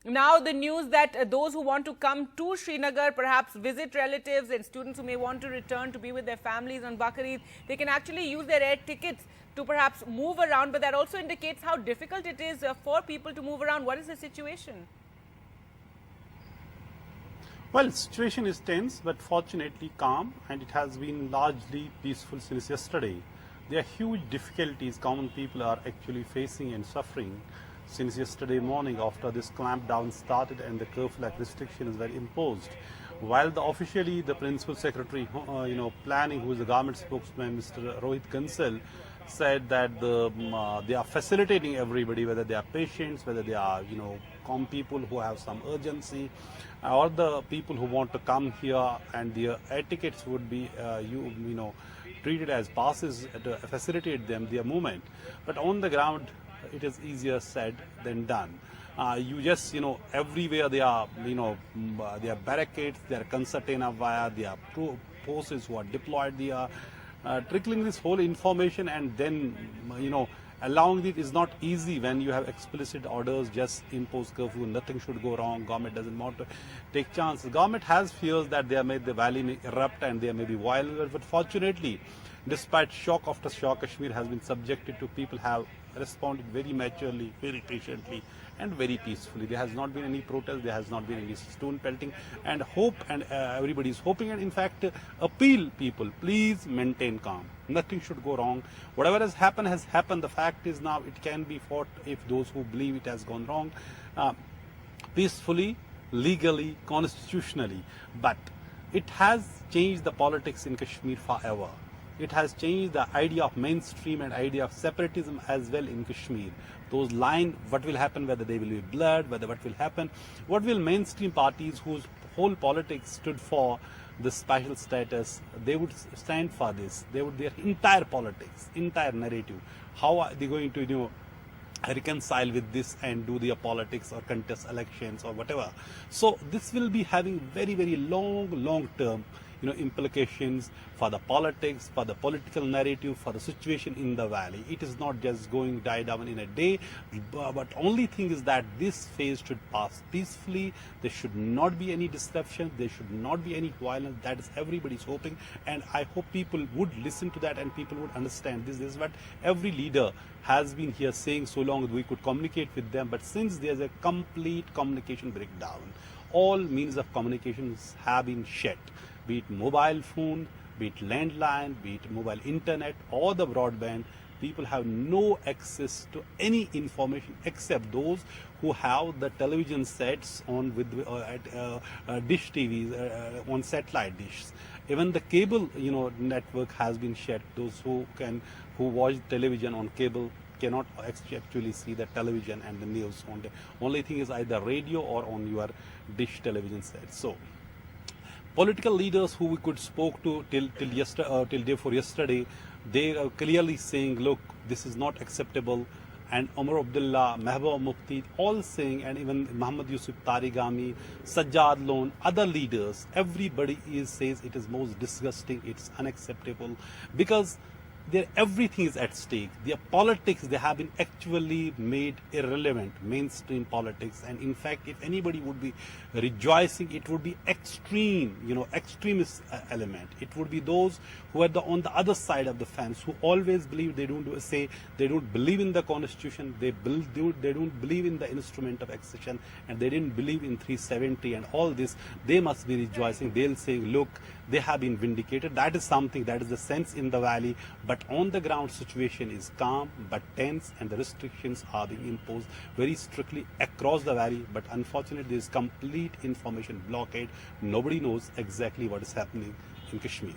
Now the news that those who want to come to Srinagar, perhaps visit relatives, and students who may want to return to be with their families on Bakr Eid, they can actually use their air tickets to perhaps move around. But that also indicates how difficult it is for people to move around. What is the situation? Well, the situation is tense, but fortunately calm, and it has been largely peaceful since yesterday. There are huge difficulties common people are actually facing and suffering since yesterday morning after this clampdown started and the curfew-like restrictions were imposed. While officially the Principal Secretary, Planning, who is the government spokesman, Mr. Rohit Kansal, said that they are facilitating everybody, whether they are patients, whether they are calm people who have some urgency, or the people who want to come here, and their air tickets would be treated as passes to facilitate them their movement. But on the ground, it is easier said than done. You just everywhere there are there are barricades, there are concertina wire, there are forces who are deployed there. Trickling this whole information and then allowing it is not easy when you have explicit orders, just impose curfew, nothing should go wrong, government doesn't want to take chances. Government has fears that the valley may erupt and there may be violence, but fortunately, despite shock after shock, Kashmir has been subjected to, people have responded very maturely, very patiently, and very peacefully. There has not been any protest, there has not been any stone pelting, and hope, and everybody is hoping, and in fact appeal people, please maintain calm. Nothing should go wrong. Whatever has happened. The fact is now it can be fought if those who believe it has gone wrong, peacefully, legally, constitutionally. But it has changed the politics in Kashmir forever. It has changed the idea of mainstream and idea of separatism as well in Kashmir. Those lines, what will happen, whether they will be blurred, what will happen, what will mainstream parties whose whole politics stood for the special status, they would stand for this. Their entire politics, entire narrative, how are they going to reconcile with this and do their politics or contest elections or whatever. So this will be having very, very long term implications for the politics, for the political narrative, for the situation in the valley. It is not just going die down in a day, but only thing is that this phase should pass peacefully. There should not be any disruption, there should not be any violence. That is everybody's hoping, and I hope people would listen to that and people would understand this. This is what every leader has been here saying so long that we could communicate with them, but since there's a complete communication breakdown, all means of communications have been shut, be it mobile phone, be it landline, be it mobile internet or the broadband. People have no access to any information except those who have the television sets on dish TVs on satellite dishes. Even the cable network has been shut. Those who watch television on cable cannot actually see the television and the news. Only thing is either radio or on your dish television set. So political leaders who we could spoke to till day before yesterday, they are clearly saying, look, this is not acceptable. And Umar Abdullah, Mehbooba Mufti, all saying, and even Muhammad Yusuf Tarigami, Sajjad Lone, other leaders, everybody says it is most disgusting, it's unacceptable, because everything is at stake. Their politics, they have been actually made irrelevant, mainstream politics. And in fact, if anybody would be rejoicing, it would be extremist element. It would be those who are on the other side of the fence, who always believe they don't believe in the constitution, they don't believe in the instrument of accession, and they didn't believe in 370 and all this. They must be rejoicing. They'll say, look, they have been vindicated. That is something, that is the sense in the valley. But on the ground, situation is calm but tense, and the restrictions are being imposed very strictly across the valley. But unfortunately, there is complete information blockade. Nobody knows exactly what is happening in Kashmir.